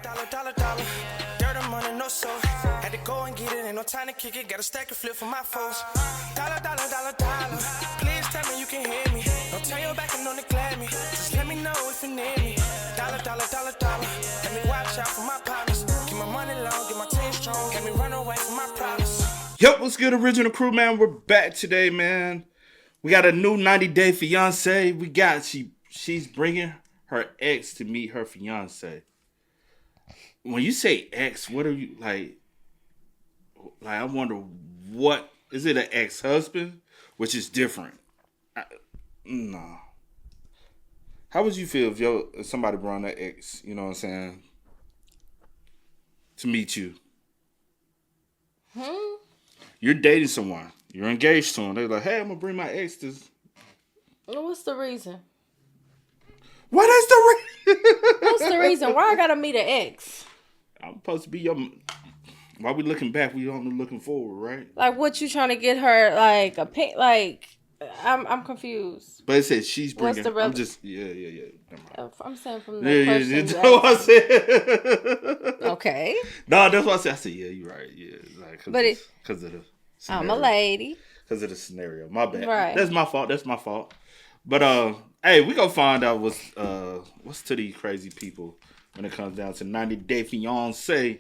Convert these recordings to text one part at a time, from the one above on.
dollar. Dirt and money, no soul. Had to go and get it, ain't no time to kick it. Got a stack of flip for my foes. Dollar. Please tell me you can hear me. Don't turn your back and don't neglect me. Just let me know if you need me. Dollar. Let me watch out for my partners. Keep my money long, get my team strong. Let me run away from my problems. Yo, what's good, original crew, man? We're back today, man. We got a new 90-day fiance. We got she's bringing her ex to meet her fiance. When you say ex, what are you like? Like, I wonder, what is it? An ex-husband, which is different. No. How would you feel if somebody brought an ex? You know what I'm saying? To meet you. You're dating someone. You're engaged to them. They're like, hey, I'm gonna bring my ex to. What's the reason? What is the reason? What's the reason? Why I gotta meet an ex? I'm supposed to be your. While we looking back, we only looking forward, right? Like, what you trying to get her? Like a pink? Like, I'm confused. But it says she's bringing. What's the I'm just yeah. Never mind. I'm saying from the person. Yeah. That's what I said. Okay. No, that's what I said. I said, yeah, you're right. Yeah, like, because of the. I'm a lady. Because of the scenario. My bad. Right. That's my fault. But hey, we gonna find out what's to these crazy people when it comes down to 90-day fiance.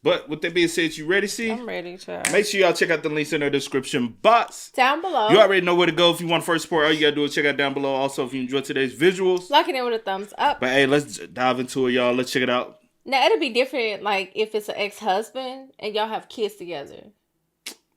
But with that being said, you ready, C? I'm ready, child. Make sure y'all check out the links in the description box. Down below. You already know where to go if you want first support. All you gotta do is check out down below. Also, if you enjoyed today's visuals. Lock it in with a thumbs up. But hey, let's dive into it, y'all. Let's check it out. Now, it'll be different, like, if it's an ex-husband and y'all have kids together.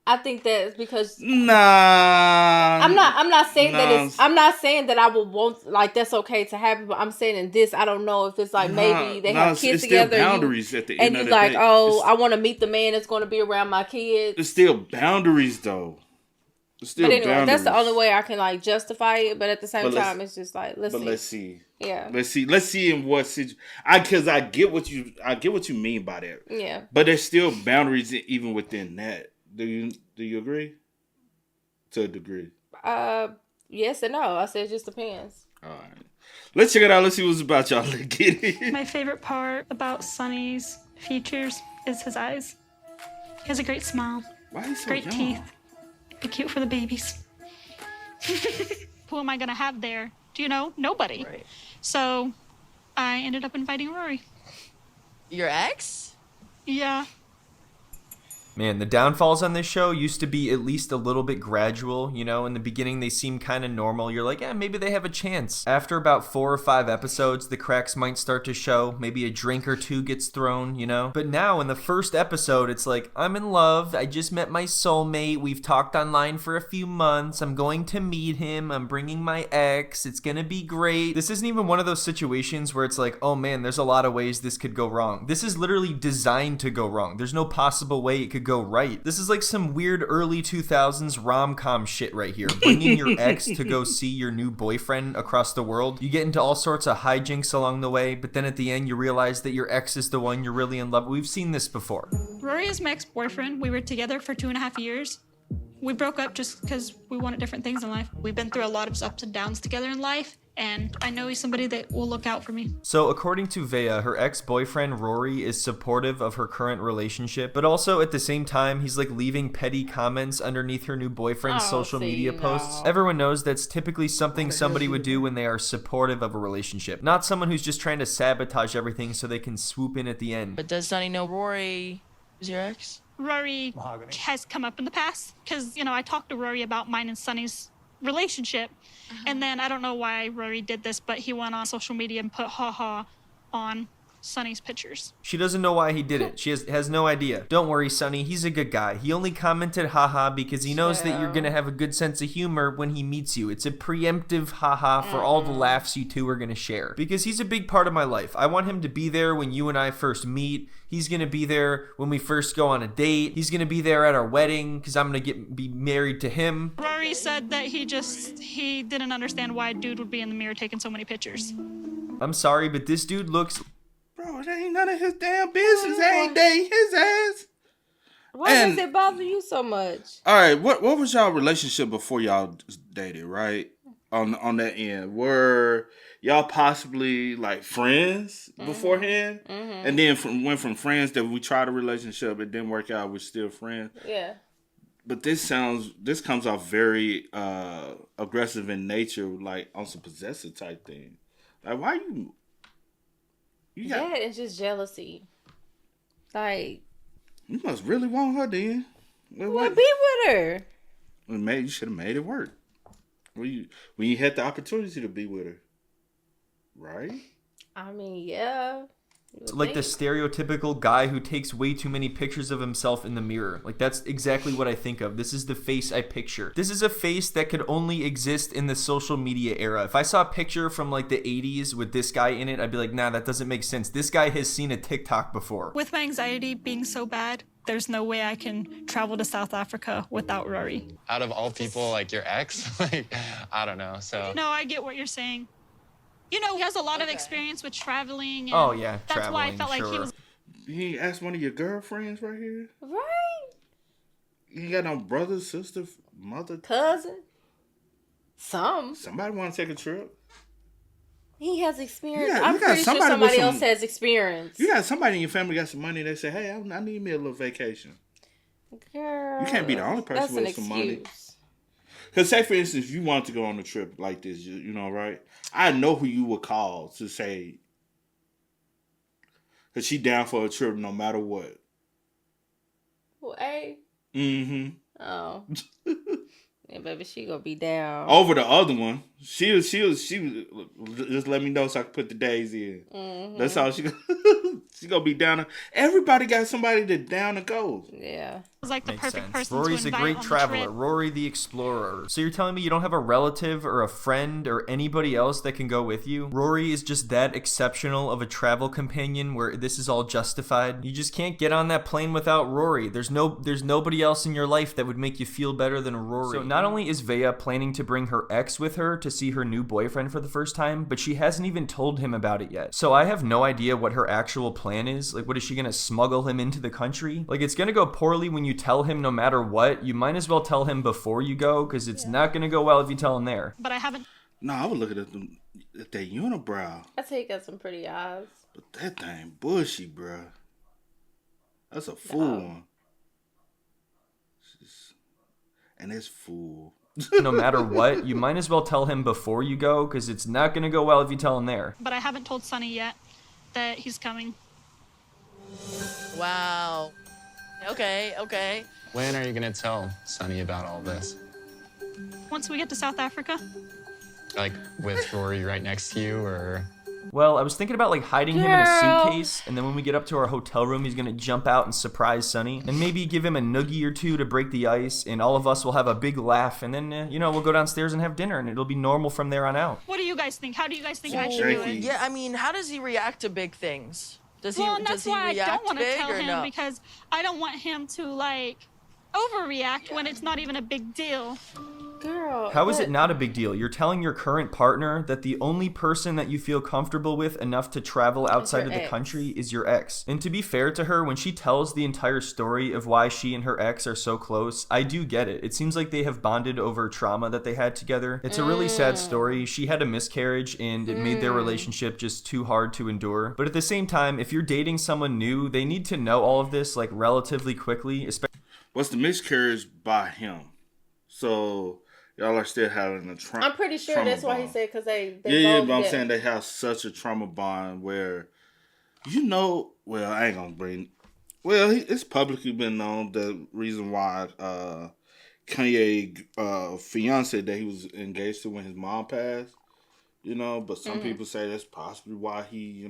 I think that's because Nah. I'm not saying that I will want, like, that's okay to happen, but I'm saying in this, I don't know if it's like maybe they have kids together. Still boundaries at the end of the day. And you're like, oh, I want to meet the man that's going to be around my kids. It's still boundaries, though. But anyway, that's the only way I can, like, justify it. But at the same time, it's just like, let's see. Yeah. Let's see in what situation. Because I get what you mean by that. Yeah. But there's still boundaries even within that. Do you agree? To a degree. Yes and no. I said it just depends. All right. Let's check it out. Let's see what's about, y'all. Let's get it. My favorite part about Sonny's features is his eyes. He has a great smile. Why is he so great young? teeth. Be cute for the babies. Who am I gonna have there? Do you know? Nobody. Right. So I ended up inviting Rory. Your ex? Yeah. Man, the downfalls on this show used to be at least a little bit gradual, you know? In the beginning, they seem kind of normal. You're like, maybe they have a chance. After about 4 or 5 episodes, the cracks might start to show. Maybe a drink or two gets thrown, you know? But now, in the first episode, it's like, I'm in love. I just met my soulmate. We've talked online for a few months. I'm going to meet him. I'm bringing my ex. It's gonna be great. This isn't even one of those situations where it's like, oh man, there's a lot of ways this could go wrong. This is literally designed to go wrong. There's no possible way it could go right. This is like some weird early 2000s rom-com shit right here. Bringing your ex to go see your new boyfriend across the world. You get into all sorts of hijinks along the way, but then at the end you realize that your ex is the one you're really in love with. We've seen this before. Rory is my ex-boyfriend. We were together for 2.5 years. We broke up just because we wanted different things in life. We've been through a lot of ups and downs together in life, and I know he's somebody that will look out for me. So according to Vea, her ex-boyfriend Rory is supportive of her current relationship, but also at the same time, he's like leaving petty comments underneath her new boyfriend's social media posts. Everyone knows that's typically something somebody would do when they are supportive of a relationship, not someone who's just trying to sabotage everything so they can swoop in at the end. But does Sonny know Rory is your ex? Rory has come up in the past because, I talked to Rory about mine and Sonny's relationship. And then I don't know why Rory did this, but he went on social media and put haha on Sonny's pictures. She doesn't know why he did it. She has no idea. Don't worry, Sonny. He's a good guy. He only commented haha because he knows that you're going to have a good sense of humor when he meets you. It's a preemptive haha for all the laughs you two are going to share. Because he's a big part of my life. I want him to be there when you and I first meet. He's going to be there when we first go on a date. He's going to be there at our wedding because I'm going to be married to him. Rory said that he didn't understand why a dude would be in the mirror taking so many pictures. I'm sorry, but this dude looks... Bro, it ain't none of his damn business. I ain't dating his ass. Why does it bother you so much? All right, what was y'all relationship before y'all dated, right? On that end, were y'all possibly like friends beforehand, and then went from friends that we tried a relationship, it didn't work out, we're still friends. Yeah. But this comes off very aggressive in nature, like on some possessive type thing. Like, why you got? Yeah, it's just jealousy. Like, You must really want her then. well, be with her. You should have made it work. When you had the opportunity to be with her, right? I mean, yeah. Like the stereotypical guy who takes way too many pictures of himself in the mirror. Like, that's exactly what I think of. This is the face I picture. This is a face that could only exist in the social media era. If I saw a picture from like the 80s with this guy in it, I'd be like, nah, that doesn't make sense. This guy has seen a TikTok before. With my anxiety being so bad, there's no way I can travel to South Africa without Rory. Out of all people, like your ex, like, I don't know, so. No, I get what you're saying. You know, he has a lot of experience with traveling. And Oh, yeah, that's why I traveling, felt like he sure. was. He asked one of your girlfriends right here. Right? You ain't got no brother, sister, mother, Cousin? Some. somebody want to take a trip. He has experience. You got I'm pretty sure somebody with somebody some- else has experience. You got somebody in your family got some money. They say, "Hey, I need me a little vacation." Girl, You can't be the only person that's with an some money. excuse. Because say, for instance, if you wanted to go on a trip like this, you know, right? I know who you would call to say, because she down for a trip no matter what. Well, hey. Mm-hmm. Oh. Yeah, baby, she gonna be down. Over the other one, she was just let me know so I can put the days in. Mm-hmm. That's all she gonna be down. Everybody got somebody that down to go. Yeah. Was like the Makes perfect sense. person Rory's to a invite great on the traveler. trip. Rory the explorer. So you're telling me you don't have a relative or a friend or anybody else that can go with you? Rory is just that exceptional of a travel companion where this is all justified. You just can't get on that plane without Rory. There's nobody else in your life that would make you feel better than Rory. So not only is Vea planning to bring her ex with her to see her new boyfriend for the first time, but she hasn't even told him about it yet. So I have no idea what her actual plan is. Like, what is she gonna smuggle him into the country? Like, it's gonna go poorly when you tell him no matter what. You might as well tell him before you go, because it's not gonna go well if you tell him there. But I haven't. No, I was looking at that unibrow. I think he got some pretty eyes. But that thing bushy, bruh. That's a full one. And it's full. No matter what, you might as well tell him before you go, because it's not gonna go well if you tell him there. But I haven't told Sonny yet that he's coming. Wow. Okay. When are you gonna tell Sonny about all this? Once we get to South Africa. Like, with Rory right next to you, or? Well, I was thinking about like hiding him in a Girl. suitcase, and then when we get up to our hotel room, he's gonna jump out and surprise Sonny, and maybe give him a noogie or two to break the ice, and all of us will have a big laugh, and then we'll go downstairs and have dinner, and it'll be normal from there on out. What do you guys think? How do you guys think I should do Shaky. it? Yeah, I mean, how does he react to big things? Does Well, he and that's does he why I react don't want to big tell or him no? because I don't want him to like overreact when it's not even a big deal. Girl. How is but- it not a big deal? You're telling your current partner that the only person that you feel comfortable with enough to travel outside your of the ex. country is your ex. And to be fair to her, when she tells the entire story of why she and her ex are so close, I do get it. It seems like they have bonded over trauma that they had together. It's a really sad story. She had a miscarriage and it made their relationship just too hard to endure. But at the same time, if you're dating someone new, they need to know all of this like relatively quickly, especially. What's the miscarriage by him? So y'all are still having a trauma. I'm pretty sure that's why he said because they Yeah, both but I'm did. saying they have such a trauma bond where, well, I ain't gonna bring. Well, it's publicly been known the reason why Kanye fiance that he was engaged to when his mom passed. But some people say that's possibly why he,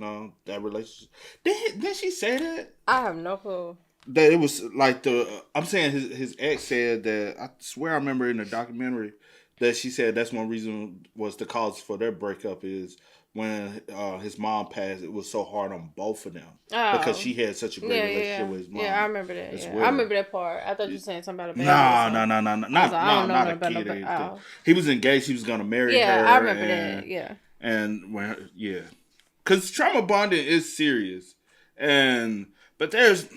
that relationship. Did she say that? I have no clue. That it was like I'm saying his ex said that, I swear I remember in the documentary that she said that's one reason was the cause for their breakup is when his mom passed, it was so hard on both of them because she had such a great relationship with his mom. Yeah, I remember that. as Yeah. well. I remember that part. I thought you were saying something about a baby. No, or something. not don't know not a about kid or no- anything. oh. He was engaged. He was gonna marry her. Yeah, I remember and, that. Yeah. And because trauma bonding is serious, but there's.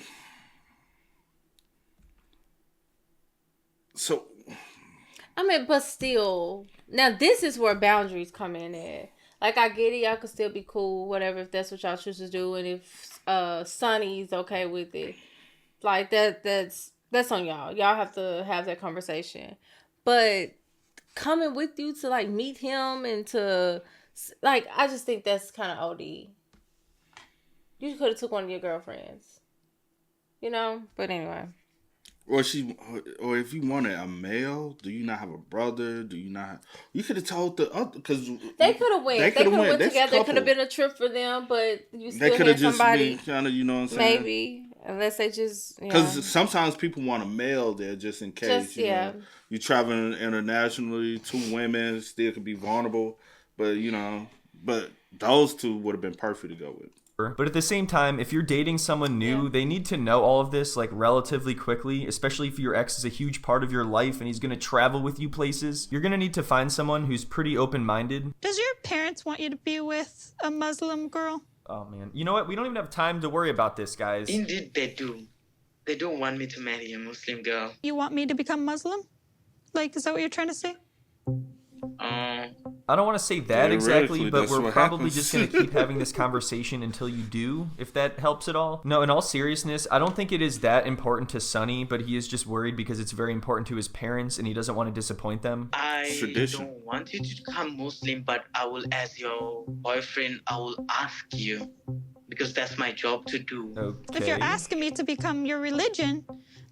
I mean, but still, now this is where boundaries come in at. Like, I get it. Y'all could still be cool, whatever, if that's what y'all choose to do. And if Sonny's okay with it, like, that's on y'all. Y'all have to have that conversation. But coming with you to, like, meet him and to, like, I just think that's kind of OD. You could have took one of your girlfriends. You know? But anyway. Or if you wanted a male, do you not have a brother? Do you not? You could have told the other, because they could have went. They could have went together. It could have been a trip for them, but you still had somebody. Kind of, you know what I'm saying? Maybe, unless they just. Because sometimes people want a male there just in case. You know, you traveling internationally, 2 women still could be vulnerable, but those 2 would have been perfect to go with. But at the same time, if you're dating someone new, they need to know all of this like relatively quickly, especially if your ex is a huge part of your life and he's going to travel with you places. You're going to need to find someone who's pretty open-minded. Does your parents want you to be with a Muslim girl? Oh, man. You know what? We don't even have time to worry about this, guys. Indeed, they do. They don't want me to marry a Muslim girl. You want me to become Muslim? Like, is that what you're trying to say? I don't want to say that exactly, but we're probably just going to keep having this conversation until you do, if that helps at all. No, in all seriousness, I don't think it is that important to Sonny, but he is just worried because it's very important to his parents and he doesn't want to disappoint them. I don't want you to become Muslim, but I will, as your boyfriend, I will ask you, because that's my job to do. Okay. If you're asking me to become your religion,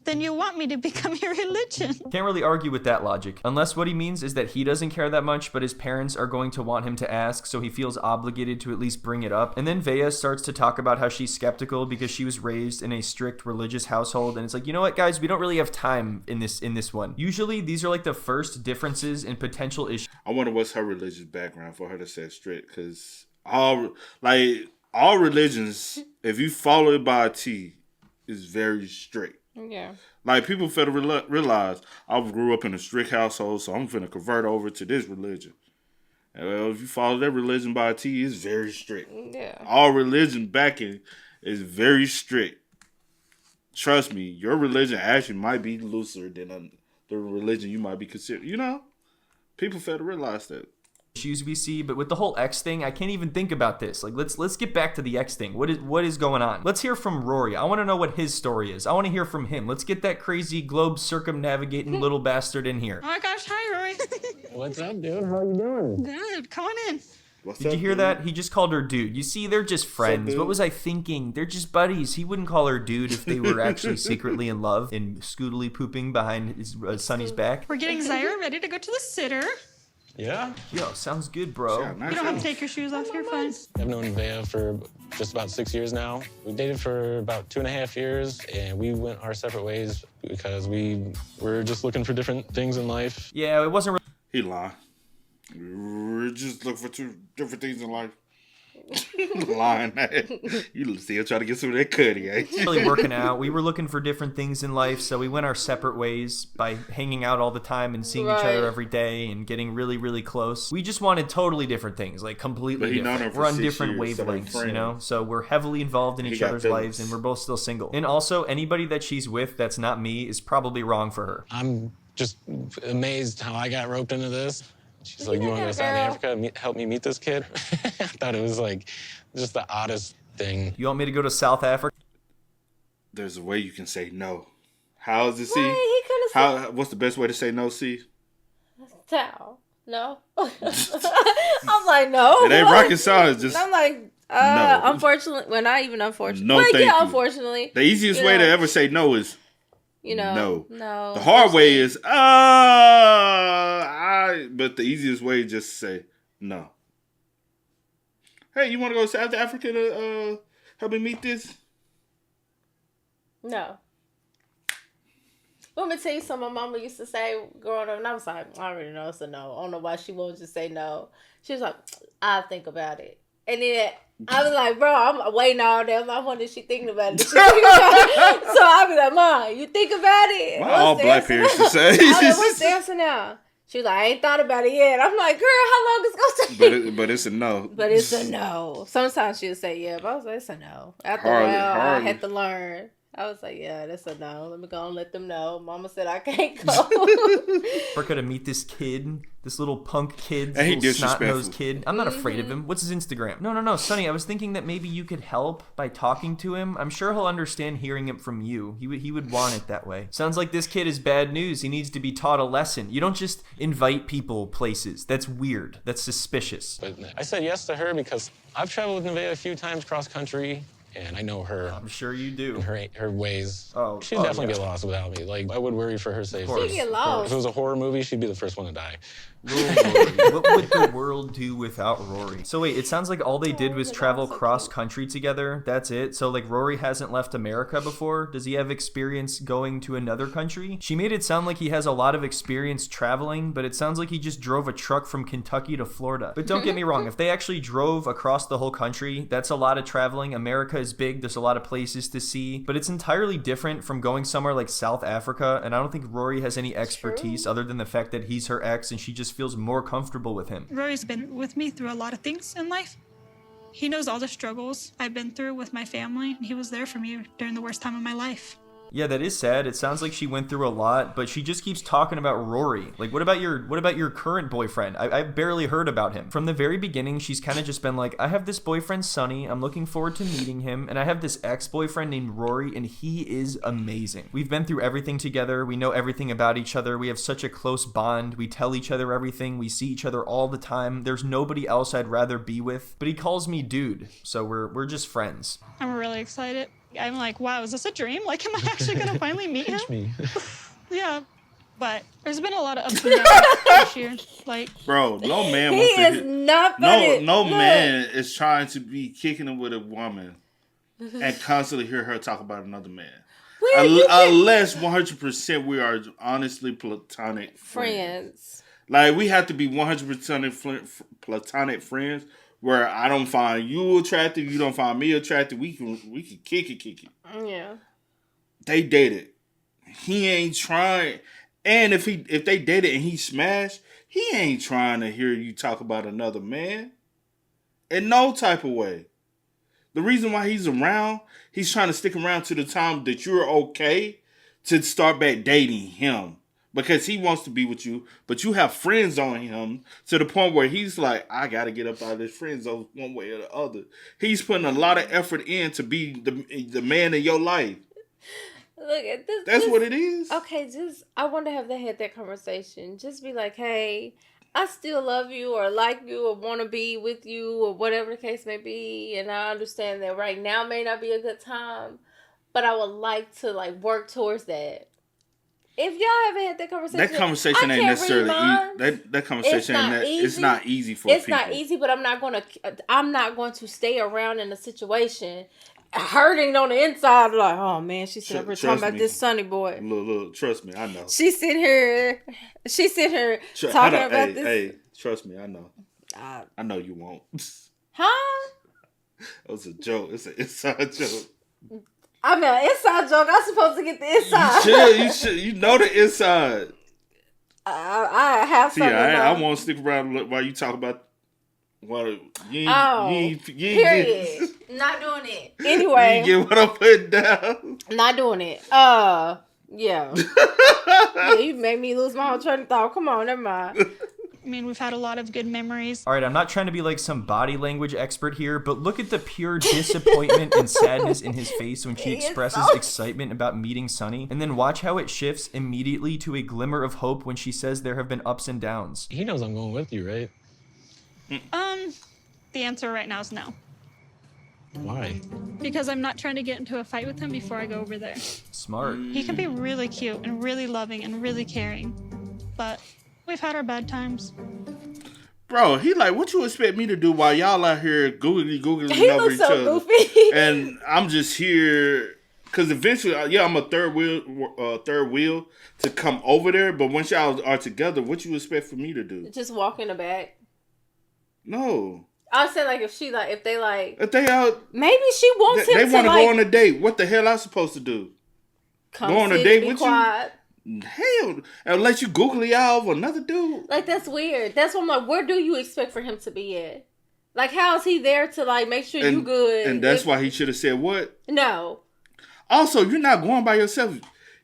then you want me to become your religion. Can't really argue with that logic. Unless what he means is that he doesn't care that much, but his parents are going to want him to ask, so he feels obligated to at least bring it up. And then Vea starts to talk about how she's skeptical because she was raised in a strict religious household. And it's like, you know what, guys? We don't really have time in this one. Usually, these are like the first differences in potential issues. I wonder what's her religious background for her to say strict, because all religions, if you follow it by a T, is very strict. Yeah. Like, people fail to realize I grew up in a strict household, so I'm finna convert over to this religion. And, well, if you follow that religion by a T, it's very strict. Yeah. All religion backing is very strict. Trust me, your religion actually might be looser than the religion you might be considered. You know? People fail to realize that. Issues we see, but with the whole X thing, I can't even think about this. Like, let's get back to the X thing. What is going on? Let's hear from Rory. I want to know what his story is. I want to hear from him. Let's get that crazy globe circumnavigating little bastard in here. Oh my gosh, hi Rory. What's up, dude? How you doing? Good, come on in. Did you hear that? He just called her dude. You see, they're just friends. What was I thinking? They're just buddies. He wouldn't call her dude if they were actually secretly in love and scootily pooping behind his Sonny's back. We're getting Zaire ready to go to the sitter. Yeah? Yo, sounds good, bro. You don't have to take your shoes off, you're fine. I've known Vea for just about 6 years now. We dated for about 2.5 years, and we went our separate ways because we were just looking for different things in life. Yeah, it wasn't really... He lied. We're just looking for 2 different things in life. Lying. You still trying to get some of that cutty, ain't you? Really working out. We were looking for different things in life, so we went our separate ways by hanging out all the time and seeing each other every day and getting really, really close. We just wanted totally different things, like completely different. We're on different wavelengths, you know? So we're heavily involved in each other's lives, and we're both still single. And also, anybody that she's with that's not me is probably wrong for her. I'm just amazed how I got roped into this. She's like, you want to go to South Africa and help me meet this kid? I thought it was like just the oddest thing. You want me to go to South Africa? There's a way you can say no. How is it, C? He could have What's the best way to say no, C? Towel. No. I'm like, no. It ain't rocket science. Just I'm like, no. Unfortunately. Well, not even unfortunately. No, well, thank you. Unfortunately. The easiest way to ever say no is no. The hard way is but the easiest way is just to say no. Hey, you want to go to South Africa to help me meet this? No. Let me tell you something my mama used to say growing up, and I was like, I already know it's a no. I don't know why she won't just say no. She was like, I'll think about it. And then I was like, bro, I'm waiting all day. I'm like, what is she thinking about it? So I'll be like, Mom, you think about it? Why all black parents to say? I was like, what's the answer now? She was like, I ain't thought about it yet. I'm like, girl, how long is it going to take? But it's a no. But it's a no. Sometimes she'll say yeah, but I was like, it's a no. After a while, I had to learn I was like, yeah, that's a no. Let me go and let them know. Mama said I can't go. Africa to meet this kid, this little punk kid, And he this little disrespectful. snot-nosed kid. I'm not afraid of him. What's his Instagram? No, Sonny, I was thinking that maybe you could help by talking to him. I'm sure he'll understand hearing it from you. He would want it that way. Sounds like this kid is bad news. He needs to be taught a lesson. You don't just invite people places. That's weird. That's suspicious. But I said yes to her because I've traveled with Nevaeh a few times cross country, and I know her. I'm sure you do. Her ways. Oh, she'd oh, definitely yeah. get lost without me. Like, I would worry for her safety. course. She'd get lost. If it was a horror movie, she'd be the first one to die. What would the world do without Rory? So wait, it sounds like all they did was travel cross country together. That's it? So like Rory hasn't left America before? Does he have experience going to another country? She made it sound like he has a lot of experience traveling, but it sounds like he just drove a truck from Kentucky to Florida. But don't get me wrong, if they actually drove across the whole country, that's a lot of traveling. America is big, there's a lot of places to see, but it's entirely different from going somewhere like South Africa, and I don't think Rory has any expertise other than the fact that he's her ex and she just feels more comfortable with him. Rory's been with me through a lot of things in life. He knows all the struggles I've been through with my family, and he was there for me during the worst time of my life. Yeah, that is sad. It sounds like she went through a lot, but she just keeps talking about Rory. Like, what about your current boyfriend? I've barely heard about him. From the very beginning, she's kind of just been like, I have this boyfriend, Sonny. I'm looking forward to meeting him. And I have this ex-boyfriend named Rory, and he is amazing. We've been through everything together. We know everything about each other. We have such a close bond. We tell each other everything. We see each other all the time. There's nobody else I'd rather be with. But he calls me dude, so we're just friends. I'm really excited. I'm like, wow, is this a dream? Like, am I actually going to finally meet him? Me. Yeah. But there's been a lot of ups and downs this year. Like, Bro, no man He wants to is hit. not No, funny. no Look. man is trying to be kicking it with a woman and constantly hear her talk about another man. Well, you can- Unless 100% we are honestly platonic friends. Like, we have to be 100% platonic friends where I don't find you attractive, you don't find me attractive. We can kick it. Yeah. They dated. He ain't trying. And if they dated and he smashed, he ain't trying to hear you talk about another man. In no type of way. The reason why he's around, he's trying to stick around to the time that you're okay to start back dating him. Because he wants to be with you, but you have friends on him to the point where he's like, I got to get up out of this friend zone one way or the other. He's putting a lot of effort in to be the man in your life. Look at this. That's what it is. Okay, I wonder have they had that conversation. Just be like, hey, I still love you or like you or want to be with you or whatever the case may be. And I understand that right now may not be a good time, but I would like to like work towards that. If y'all haven't had that conversation, ain't necessarily that conversation. It's not easy for it's people. It's not easy, but I'm not going to stay around in a situation hurting on the inside. Like, oh man, she's sitting up here talking about this Sonny boy. Look, trust me, I know. She's sitting here talking about this. Hey, trust me, I know. I know you won't. Huh? That was a joke. It's an inside joke. I mean, an inside joke. I'm supposed to get the inside. You should. You know the inside. I have something. I won't stick around while you talk about what you period. Not doing it. Anyway. You get what I'm putting down. Not doing it. Yeah. Yeah, you made me lose my whole train of thought. Come on, never mind. I mean, we've had a lot of good memories. All right, I'm not trying to be like some body language expert here, but look at the pure disappointment and sadness in his face when she expresses excitement about meeting Sonny, and then watch how it shifts immediately to a glimmer of hope when she says there have been ups and downs. He knows I'm going with you, right? The answer right now is no. Why? Because I'm not trying to get into a fight with him before I go over there. Smart. He can be really cute and really loving and really caring, but we've had our bad times. Bro, he like, what you expect me to do while y'all out here googly He over looks each so other? goofy. And I'm just here because eventually, I'm a third wheel to come over there. But once y'all are together, what you expect for me to do? Just walk in the back. No. I said if they out, maybe she wants him to they want to go on a date. What the hell I supposed to do? come go on a sit date and be with quiet. you? Hell, unless you googly eye over another dude. Like, that's weird. That's what I'm like, where do you expect for him to be at? Like, how is he there to make sure you good? And that's why he should have said what? No. Also, you're not going by yourself.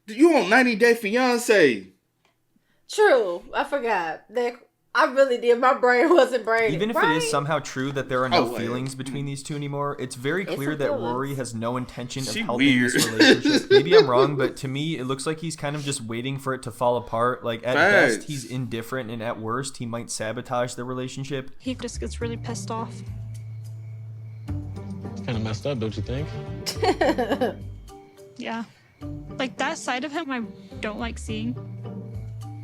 You on 90 Day Fiance. True. I forgot. I really did. My brain wasn't braining. Even if it is somehow true that there are no feelings between these two anymore, it's very clear that Rory has no intention of helping this relationship. Maybe I'm wrong, but to me, it looks like he's kind of just waiting for it to fall apart. Like, at best, he's indifferent, and at worst, he might sabotage the relationship. He just gets really pissed off. It's kind of messed up, don't you think? Yeah. Like, that side of him I don't like seeing.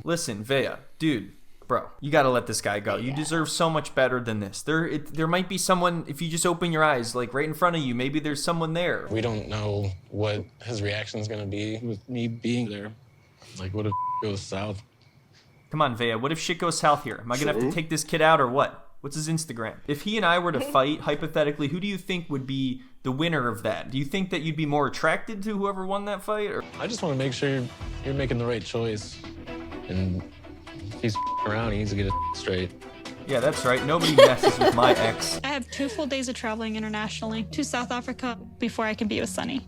Listen, Vea, dude, bro, you gotta let this guy go. You deserve so much better than this. There might be someone, if you just open your eyes, like right in front of you, maybe there's someone there. We don't know what his reaction is gonna be with me being there. Like, what if it goes south? Come on, Vea, what if shit goes south here? Am I gonna have to take this kid out or what? What's his Instagram? If he and I were to fight, hypothetically, who do you think would be the winner of that? Do you think that you'd be more attracted to whoever won that fight? Or I just want to make sure you're making the right choice. And if he's around, he needs to get it straight. Yeah, that's right. Nobody messes with my ex. I have 2 full days of traveling internationally to South Africa before I can be with Sunny.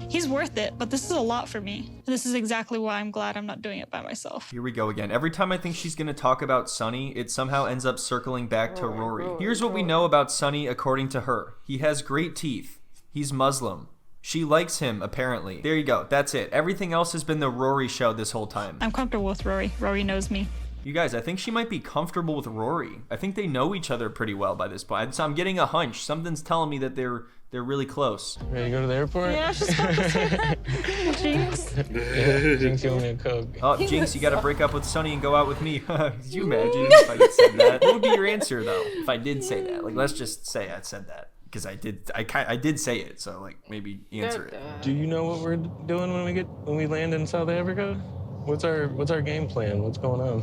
He's worth it, but this is a lot for me. This is exactly why I'm glad I'm not doing it by myself. Here we go again. Every time I think she's going to talk about Sunny, it somehow ends up circling back to Rory. Here's what we know about Sunny according to her. He has great teeth. He's Muslim. She likes him, apparently. There you go. That's it. Everything else has been the Rory show this whole time. I'm comfortable with Rory. Rory knows me. You guys, I think she might be comfortable with Rory. I think they know each other pretty well by this point. So I'm getting a hunch. Something's telling me that they're really close. Ready to go to the airport? Yeah, I was just about to say that. Jinx. Yeah, Jinx, you owe me a Coke. Oh, Jinx, you gotta break up with Sunny and go out with me. Could you imagine if I had said that? What would be your answer, though, if I did say that? Like, let's just say I said that. Because I did say it, so like maybe answer it. Do you know what we're doing when we land in South Africa? What's our game plan? What's going on?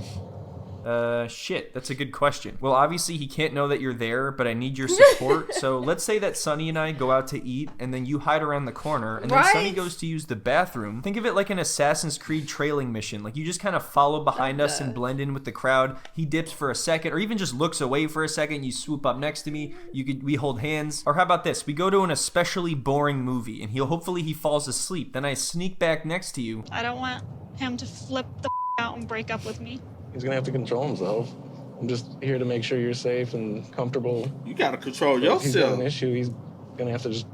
Shit, that's a good question. Well, obviously he can't know that you're there, but I need your support. So let's say that Sunny and I go out to eat, and then you hide around the corner, and then Sunny goes to use the bathroom. Think of it like an Assassin's Creed trailing mission. Like, you just kind of follow behind us and blend in with the crowd. He dips for a second, or even just looks away for a second. You swoop up next to me. We hold hands. Or how about this? We go to an especially boring movie, and hopefully he falls asleep. Then I sneak back next to you. I don't want him to flip the out and break up with me. He's gonna have to control himself. I'm just here to make sure you're safe and comfortable. You gotta control yourself. If he's got an issue, he's gonna have to just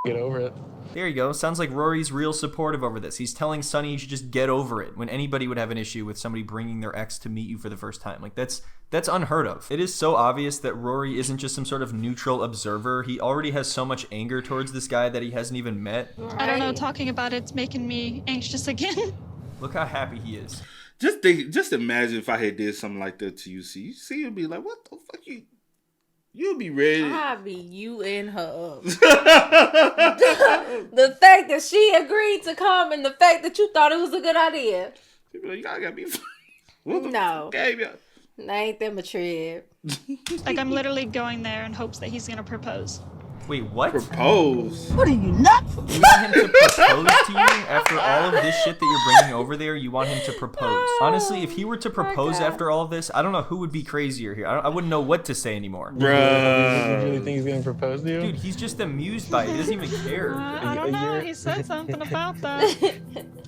get over it. There you go. Sounds like Rory's real supportive over this. He's telling Sunny you should just get over it when anybody would have an issue with somebody bringing their ex to meet you for the first time. Like, that's unheard of. It is so obvious that Rory isn't just some sort of neutral observer. He already has so much anger towards this guy that he hasn't even met. I don't know, talking about it's making me anxious again. Look how happy he is. Just imagine if I had did something like that to you. You see, you'd be like, what the fuck you'd be ready. I'd be you and her up. The fact that she agreed to come and the fact that you thought it was a good idea. You'd be like, y'all gotta be No. Okay, I ain't that mature. Like, I'm literally going there in hopes that he's gonna propose. Wait, what? Propose? What are you, nuts? You want him to propose to you after all of this shit that you're bringing over there? You want him to propose? Honestly, if he were to propose after all of this, I don't know who would be crazier here. I wouldn't know what to say anymore. Bruh. You really think he's gonna propose to you? Dude, he's just amused by it. He doesn't even care. I don't know. He said something about that.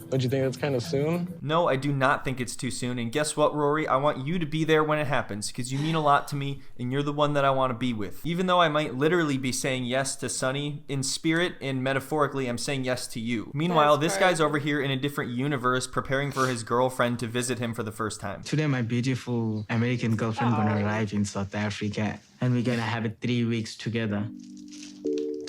Don't you think that's kind of soon? No, I do not think it's too soon. And guess what, Rory? I want you to be there when it happens because you mean a lot to me and you're the one that I want to be with. Even though I might literally be saying yes to Sunny, in spirit and metaphorically, I'm saying yes to you. Meanwhile, this guy's over here in a different universe preparing for his girlfriend to visit him for the first time. Today, my beautiful American girlfriend gonna arrive in South Africa and we're gonna have 3 weeks together.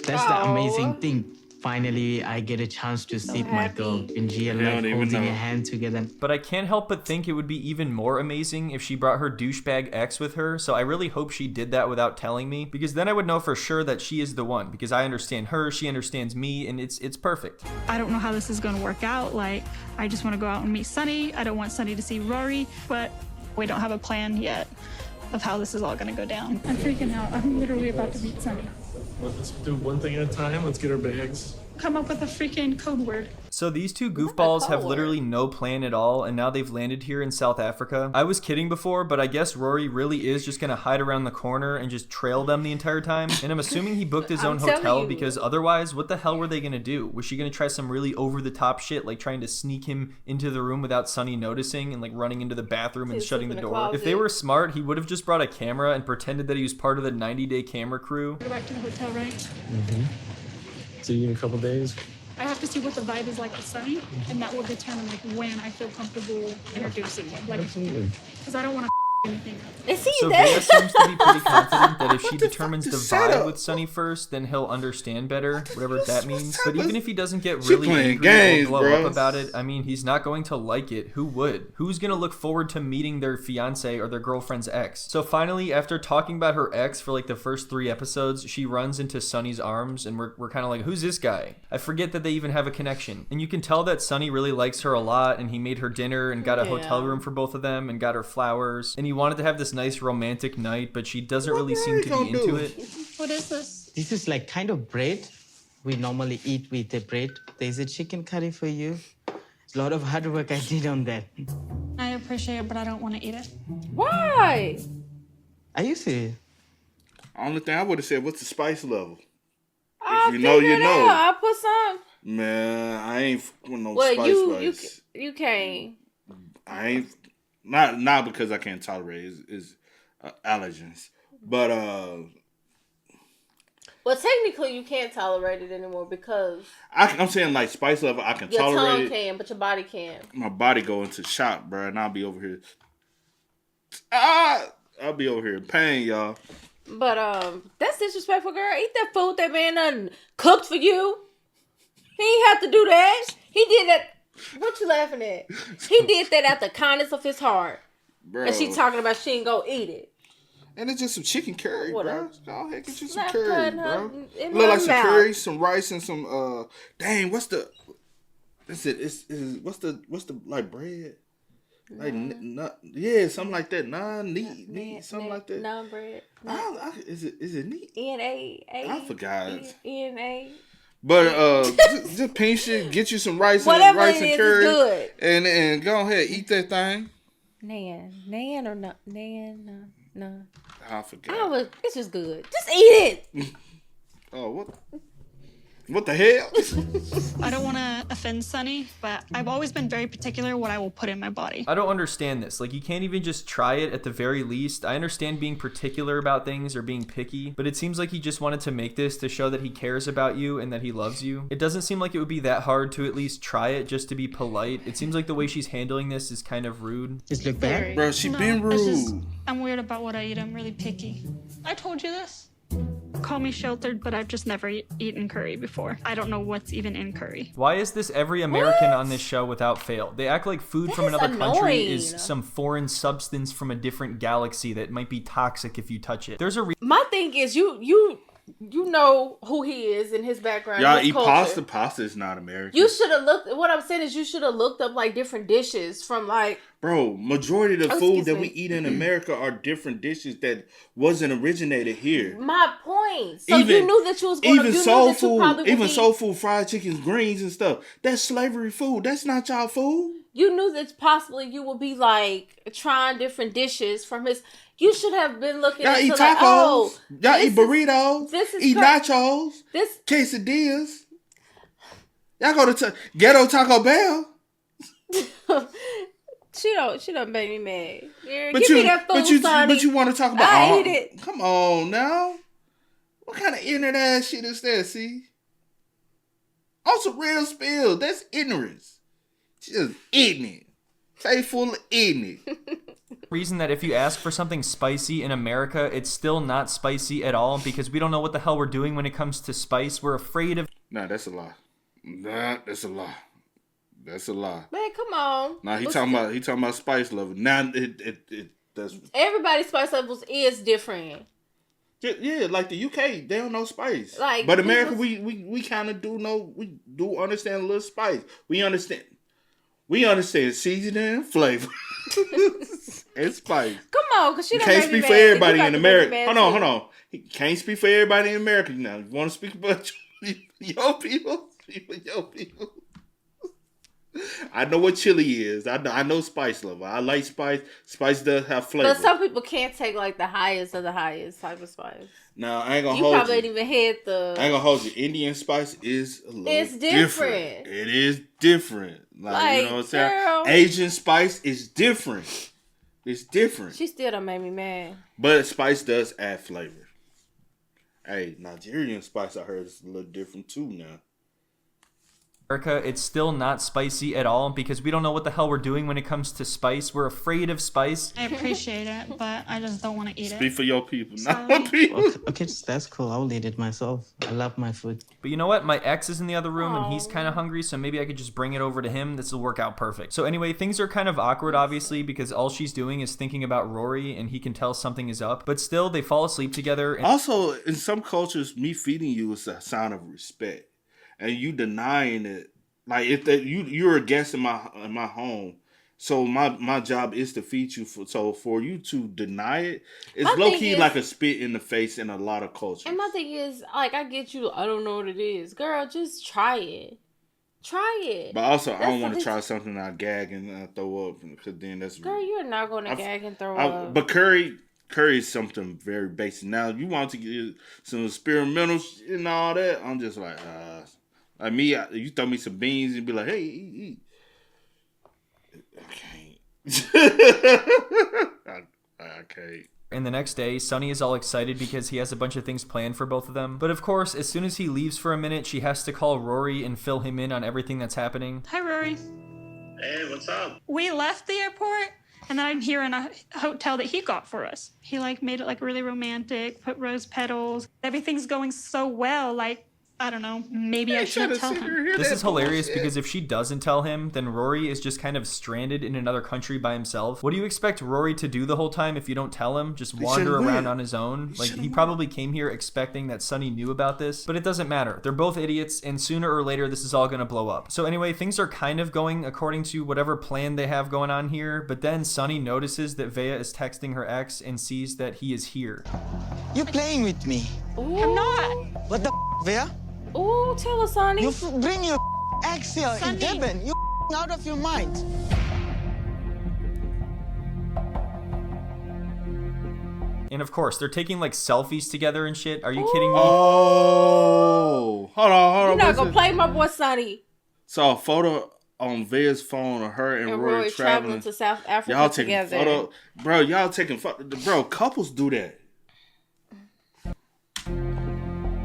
That's the amazing thing. Finally, I get a chance to see my girl in real life holding a hand together. But I can't help but think it would be even more amazing if she brought her douchebag ex with her, so I really hope she did that without telling me, because then I would know for sure that she is the one, because I understand her, she understands me, and it's perfect. I don't know how this is going to work out. Like, I just want to go out and meet Sunny. I don't want Sunny to see Rory, but we don't have a plan yet of how this is all going to go down. I'm freaking out. I'm literally about to meet Sunny. Let's do one thing at a time. Let's get our bags. come up with a freaking code word. So these two goofballs have literally no plan at all, and now they've landed here in South Africa. I was kidding before, but I guess Rory really is just gonna hide around the corner and just trail them the entire time. And I'm assuming he booked his own hotel because otherwise, what the hell were they gonna do? Was she gonna try some really over-the-top shit, like trying to sneak him into the room without Sonny noticing and like running into the bathroom and shutting the door? If they were smart, he would have just brought a camera and pretended that he was part of the 90-day camera crew. Go back to the hotel, right? Mm-hmm. See you in a couple days. I have to see what the vibe is like with Sunny, and that will determine like when I feel comfortable introducing him. Like, because I don't want to anything up. Is he So there? Bea seems to be pretty confident that if she determines the vibe with Sunny first, then he'll understand better, whatever that means. But even if he doesn't get really angry or blow up about it, I mean, he's not going to like it. Who would? Who's going to look forward to meeting their fiance or their girlfriend's ex? So finally, after talking about her ex for like the first 3 episodes, she runs into Sunny's arms, and we're kind of like, who's this guy? I forget that they even have a connection. And you can tell that Sunny really likes her a lot, and he made her dinner and got a hotel room for both of them and got her flowers. And he wanted to have this nice romantic night, but she doesn't really seem to be into it. What is this? This is like kind of bread we normally eat with the bread. There's a chicken curry for you. It's a lot of hard work I did on that. I appreciate it, but I don't want to eat it. Why? Are you serious? Only thing I would have said, what's the spice level? I'll If you know, you figure it know. out. I'll put some. Man, I ain't with no Well, spice. you can't. I ain't not because I can't tolerate it. It's allergens, but Well, technically, you can't tolerate it anymore because I'm saying like spice level. I can your tolerate tongue it. can, but your body can't. My body go into shock, bro, and I'll be over here. I'll be over here in pain, y'all. But that's disrespectful, girl. Eat that food that man done cooked for you. He ain't have to do that. He did that. What you laughing at? He did that out the kindness of his heart. Bro. And she talking about she ain't go eat it. And it's just some chicken curry, bro. Whatever. Go ahead, get you some Not curry, putting bro. her in Look my like some mouth. curry, some rice, and some dang, what's the? That's it. What's the like bread? Like yeah, something like that. Neat, something like that. Naan bread. Is it neat? N-A. I forgot. N-A. But just pinch shit, get you some rice Whatever and it is, curry, it's good. and go ahead eat that thing. Nan or not? Nan, no. I forgot. It's just good. Just eat it. Oh, what the hell? I don't want to offend Sunny, but I've always been very particular what I will put in my body. I don't understand this. Like, you can't even just try it at the very least. I understand being particular about things or being picky, but it seems like he just wanted to make this to show that he cares about you and that he loves you. It doesn't seem like it would be that hard to at least try it just to be polite. It seems like the way she's handling this is kind of rude. Just look back. Bro, she been it's rude. just, I'm weird about what I eat. I'm really picky. I told you this. Call me sheltered, but I've just never eaten curry before. I don't know what's even in curry. Why is this every American on this show without fail? They act like food from another country is some foreign substance from a different galaxy that might be toxic if you touch it. There's a My thing is you know who he is and his background. Y'all his eat culture. pasta. Pasta is not American. You should have looked. What I'm saying is, you should have looked up like different dishes from like. Bro, majority of the Oh, food excuse that me. we eat in America are different dishes that wasn't originated here. My point. So you knew that you was going to. Even You soul knew that you food, probably would even be, soul food, fried chickens, greens and stuff. That's slavery food. That's not y'all food. You knew that possibly you would be like trying different dishes from his. You should have been looking. Y'all eat into tacos. like, oh, Y'all eat burritos. This is eat nachos. This quesadillas. Y'all go to ghetto Taco Bell. She don't make me mad. Yeah, But give me that food, Sonny. But you want to talk about? I eat it. Come on now. What kind of ignorant ass shit is that? See, also real spill. That's ignorance. Just ignorant. Face full of ignorant. reason that if you ask for something spicy in America, it's still not spicy at all because we don't know what the hell we're doing when it comes to spice. We're afraid of. Nah, that's a lie. That's a lie. That's a lie. Man, come on. Nah, he talking about spice level. Now that's everybody's spice levels is different. Yeah, like the UK, they don't know spice. Like, but America, we kind of do know. We do understand a little spice. We understand seasoning and flavor and spice. Come on, because she can't speak for everybody in America. Hold on. He can't speak for everybody in America now. You want to speak about Yo people. Yo people. I know what chili is. I know spice level. I like spice. Spice does have flavor. But some people can't take like the highest of the highest type of spice. No, I ain't gonna You hold probably you. ain't even had the. I ain't gonna hold you. Indian spice is a little It's different. It is different. Like, you know what I'm saying? girl. Asian spice is different. It's different. She still done made me mad. But spice does add flavor. Hey, Nigerian spice I heard is a little different too now. America, it's still not spicy at all because we don't know what the hell we're doing when it comes to spice. We're afraid of spice. I appreciate it, but I just don't want to eat Speak it. for your people, not Sorry. my people. Okay, that's cool. I'll eat it myself. I love my food. But you know what? My ex is in the other room and he's Aw. kind of hungry, so maybe I could just bring it over to him. This will work out perfect. So anyway, things are kind of awkward, obviously, because all she's doing is thinking about Rory and he can tell something is up. But still, they fall asleep together. And Also, in some cultures, me feeding you is a sign of respect, and you denying it. Like if that you're a guest in my home, so my job is to feed you. So for you to deny it, it's My low thing key is- like a spit in the face in a lot of cultures. And my thing is, like, I get you. I don't know what it is, girl. Just try it. Try it. But also, I don't That's want to what try something I gag and throw up because then that's Girl, you're not going to I've- gag and throw up. But curry is something very basic. Now you want to get some experimental shit and all that. I'm just like me. You throw me some beans and be like, hey, eat. I can't. I can't. And the next day, Sonny is all excited because he has a bunch of things planned for both of them. But of course, as soon as he leaves for a minute, she has to call Rory and fill him in on everything that's happening. Hi, Rory. Hey, what's up? We left the airport, and then I'm here in a hotel that he got for us. He made it really romantic, put rose petals. Everything's going so well. I don't know. Maybe I should tell him. This is hilarious because if she doesn't tell him, then Rory is just kind of stranded in another country by himself. What do you expect Rory to do the whole time if you don't tell him? Just wander shouldn't around win. on his own? He probably came here expecting that Sonny knew about this, but it doesn't matter. They're both idiots, and sooner or later this is all gonna blow up. So anyway, things are kind of going according to whatever plan they have going on here, but then Sonny notices that Vea is texting her ex and sees that he is here. You playing with me? I'm not. What the Vea? Ooh, tell us, Sonny. You bring your ex here in Sonny. Devon. You out of your mind. And of course, they're taking selfies together and shit. Are you kidding me? Oh, hold on. You're not What's going it? to play my boy Sonny. Saw a photo on Vea's phone of her and And Rory Rory traveling to South Africa Y'all taking together. photo, bro. Y'all taking photo, bro. Couples do that.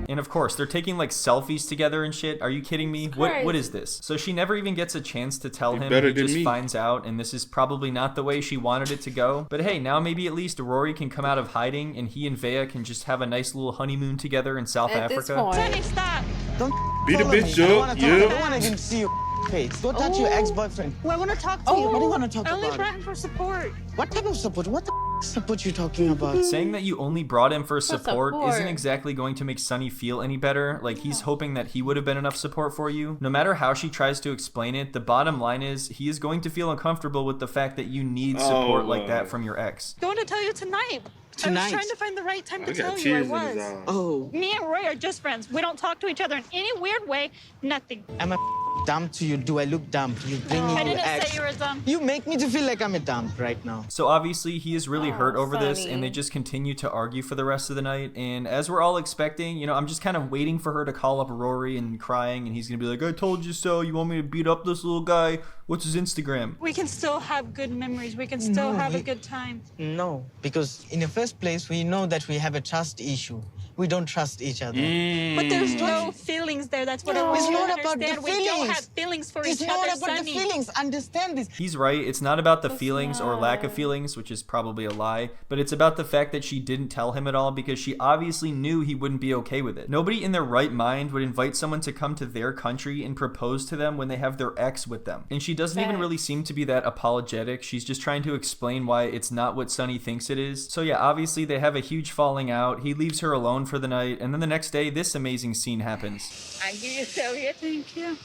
And of course, they're taking selfies together and shit. Are you kidding me? What crazy. is this? So she never even gets a chance to tell him. better He than just me. finds out, and this is probably not the way she wanted it to go. But hey, now maybe at least Rory can come out of hiding, and he and Vea can just have a nice little honeymoon together in South At this Africa. point. Sonny, stop. Don't Beat the follow bitch me. I don't wanna up, talk. yeah. I don't want to even see your face. Go touch your Ooh. ex-boyfriend. Well, I want to talk to you. What do you want to talk I only about? brought him for support. What type of support? What the support you talking about? Saying that you only brought him for support support? isn't exactly going to make Sonny feel any better. He's hoping that he would have been enough support for you. No matter how she tries to explain it, the bottom line is he is going to feel uncomfortable with the fact that you need support like that from your ex. Going to tell you tonight. I Tonight? was trying to find the right time to I tell got you I tears in his was. eyes. Oh, Me and Roy are just friends. We don't talk to each other in any weird way. Nothing. am I dumb to you? Do I look dumb? You bring me I your didn't ex. say you were dumb. You make me to feel like I'm a dumb right now. So obviously he is really hurt over this, Sonny. and they just continue to argue for the rest of the night. And as we're all expecting, I'm just kind of waiting for her to call up Rory and crying, and he's gonna be like, "I told you so. You want me to beat up this little guy? What's his Instagram?" We can still have good memories. We can still No, have a we- good time. No, because in the first place, we know that we have a trust issue. We don't trust each other. But there's no feelings there. That's what I want It's you to not about the understand. We don't feelings. have feelings for It's each not other, about the Sonny. feelings. Understand this. He's right. It's not about the feelings or lack of feelings, which is probably a lie, but it's about the fact that she didn't tell him at all because she obviously knew he wouldn't be okay with it. Nobody in their right mind would invite someone to come to their country and propose to them when they have their ex with them. And she doesn't even really seem to be that apologetic. She's just trying to explain why it's not what Sonny thinks it is. So yeah, obviously they have a huge falling out. He leaves her alone for the night, and then the next day this amazing scene happens. I give you Soviet. Thank you.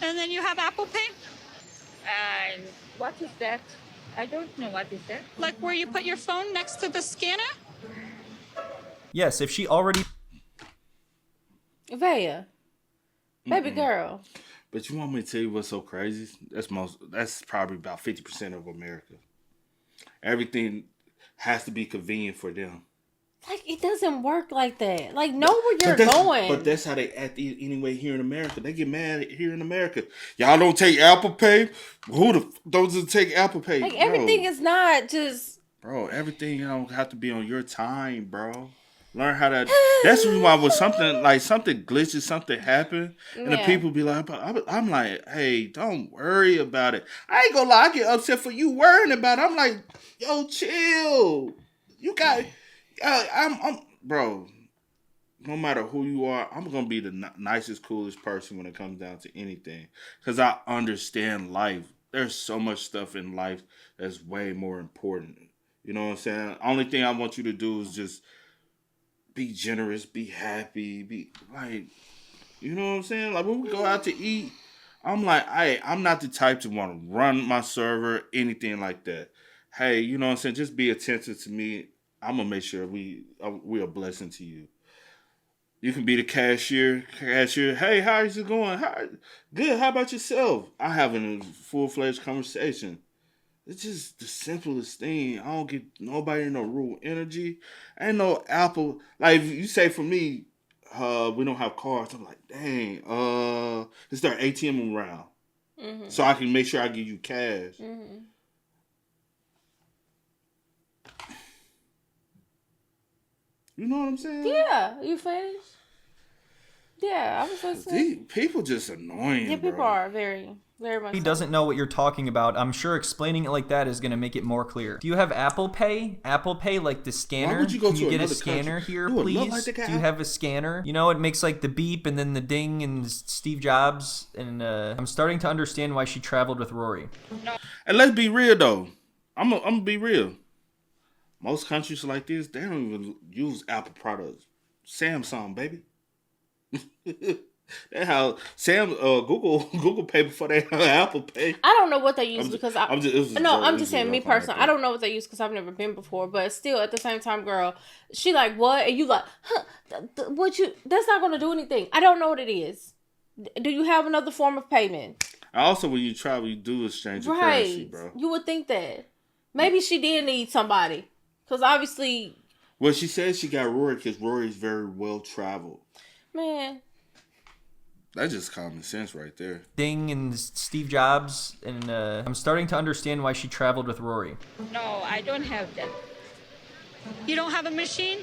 And then you have Apple Pay? And what is that? I don't know what is that. Like where you put your phone next to the scanner? Yes, if she already Vaya, baby girl. But you want me to tell you what's so crazy? That's probably about 50% of America. Everything has to be convenient for them. Like, it doesn't work like that. Like, know where you're going. But that's how they act anyway here in America. They get mad here in America. Y'all don't take Apple Pay? Who the doesn't take Apple Pay? Like, everything is not just... Bro, everything don't have to be on your time, bro. Learn how to... That's the reason why when something glitches, something happen, and the people be like, I'm like, hey, don't worry about it. I ain't gonna lie, I get upset for you worrying about it. I'm like, yo, chill. You got... bro, no matter who you are, I'm going to be the nicest, coolest person when it comes down to anything. Because I understand life. There's so much stuff in life that's way more important. You know what I'm saying? Only thing I want you to do is just be generous, be happy, be like, you know what I'm saying? Like when we go out to eat, I'm like, I'm not the type to want to run my server, anything like that. Hey, you know what I'm saying? Just be attentive to me. I'm gonna make sure we're a blessing to you. You can be the cashier. Hey, how's it going? Good. How about yourself? I having a full-fledged conversation. It's just the simplest thing. I don't get nobody no rude energy. Ain't no Apple. Like if you say for me, we don't have cards. I'm like, dang. Is there an ATM around? Mm-hmm. So I can make sure I give you cash. Mm-hmm. You know what I'm saying? Yeah. You finished? Yeah, I was listening. These people just annoying. Yeah, people are very, very much. He doesn't know what you're talking about. I'm sure explaining it like that is going to make it more clear. Do you have Apple Pay? Apple Pay, like the scanner? Why would you go Can to you get a another scanner country? here, You would please? love like to get Do you have a scanner? You know, it makes like the beep and then the ding and Steve Jobs. And I'm starting to understand why she traveled with Rory. And let's be real, though. I'm gonna be real. Most countries like this, they don't even use Apple products. Samsung, baby. That's how Google Pay before they have Apple Pay. I don't know what they use I'm just saying, me personally, I don't know what they use because I've never been before. But still, at the same time, girl, she like what, and you like, that's not gonna do anything. I don't know what it is. Do you have another form of payment? Also, when you travel, you do exchange of currency, bro. You would think that maybe she did need somebody because obviously. Well, she said she got Rory because Rory's very well traveled. Man. That's just common sense right there. Ding and Steve Jobs, and I'm starting to understand why she traveled with Rory. No, I don't have that. You don't have a machine?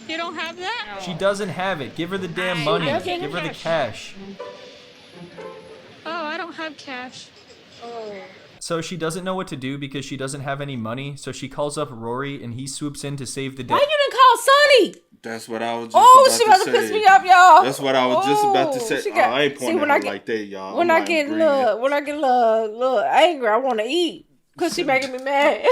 You don't have that? No. She doesn't have it. Give her the damn money. Give her the cash. Oh, I don't have cash. Oh. So she doesn't know what to do because she doesn't have any money, so she calls up Rory and he swoops in to save the day. Why you didn't call Sonny? That's what I was just about to say. Piss me off, y'all. That's what I was just about to say. I ain't pointing at her like that, y'all. When I get a little angry, I want to eat because she making me mad.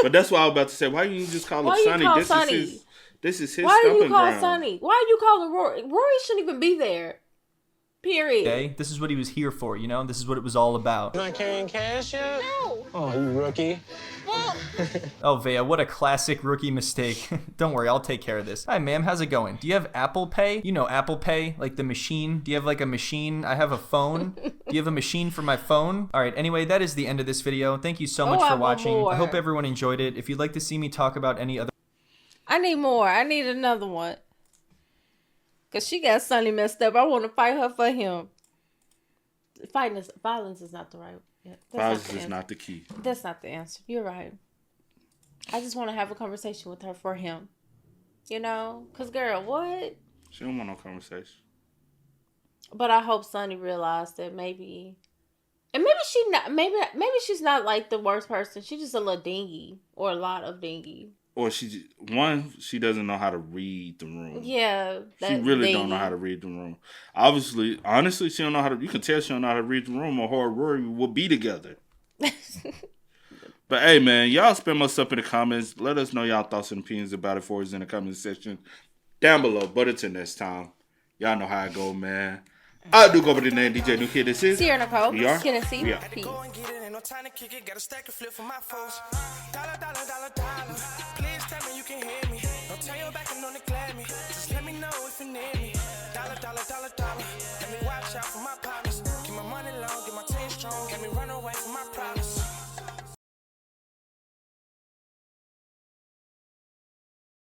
But that's what I was about to say. Why you just call him Sonny? This is his Why do you stomping call ground. Sonny? Why are you calling Rory? Rory shouldn't even be there. Period. Okay? This is what he was here for, you know? This is what it was all about. You're not carrying cash yet? No. Oh, you rookie. Well. Oh, Vea, what a classic rookie mistake. Don't worry, I'll take care of this. Hi, ma'am, how's it going? Do you have Apple Pay? You know Apple Pay, like the machine? Do you have like a machine? I have a phone. Do you have a machine for my phone? All right, anyway, that is the end of this video. Thank you so much for watching. I hope everyone enjoyed it. If you'd like to see me talk about any other... I need more. I need another one. Because she got Sonny messed up. I want to fight her for him. Violence is not the right... Violence is not the key. That's not the answer. You're right. I just want to have a conversation with her for him. You know? Because, girl, what? She don't want no conversation. But I hope Sonny realized that maybe... And maybe she's not like the worst person. She's just a little dingy. Or a lot of dingy. Or she doesn't know how to read the room. Yeah. She really don't know how to read the room. Honestly, she don't know how to... You can tell she don't know how to read the room or her and Rory will be together. But hey, man, y'all spam us up in the comments. Let us know y'all thoughts and opinions about it for us in the comment section down below. But until next time, y'all know how it go, man. I do go by the name DJ New Kid. This is Sierra Nicole. We are. Kiddandceemgmt. We are. Peace. No time to kick it, got a stack of flip for my foes. Dollar. Please tell me you can hear me. Don't turn your back and don't neglect me. Just let me know if you need me. Dollar. dollar. Let me watch out for my partners. Keep my money low.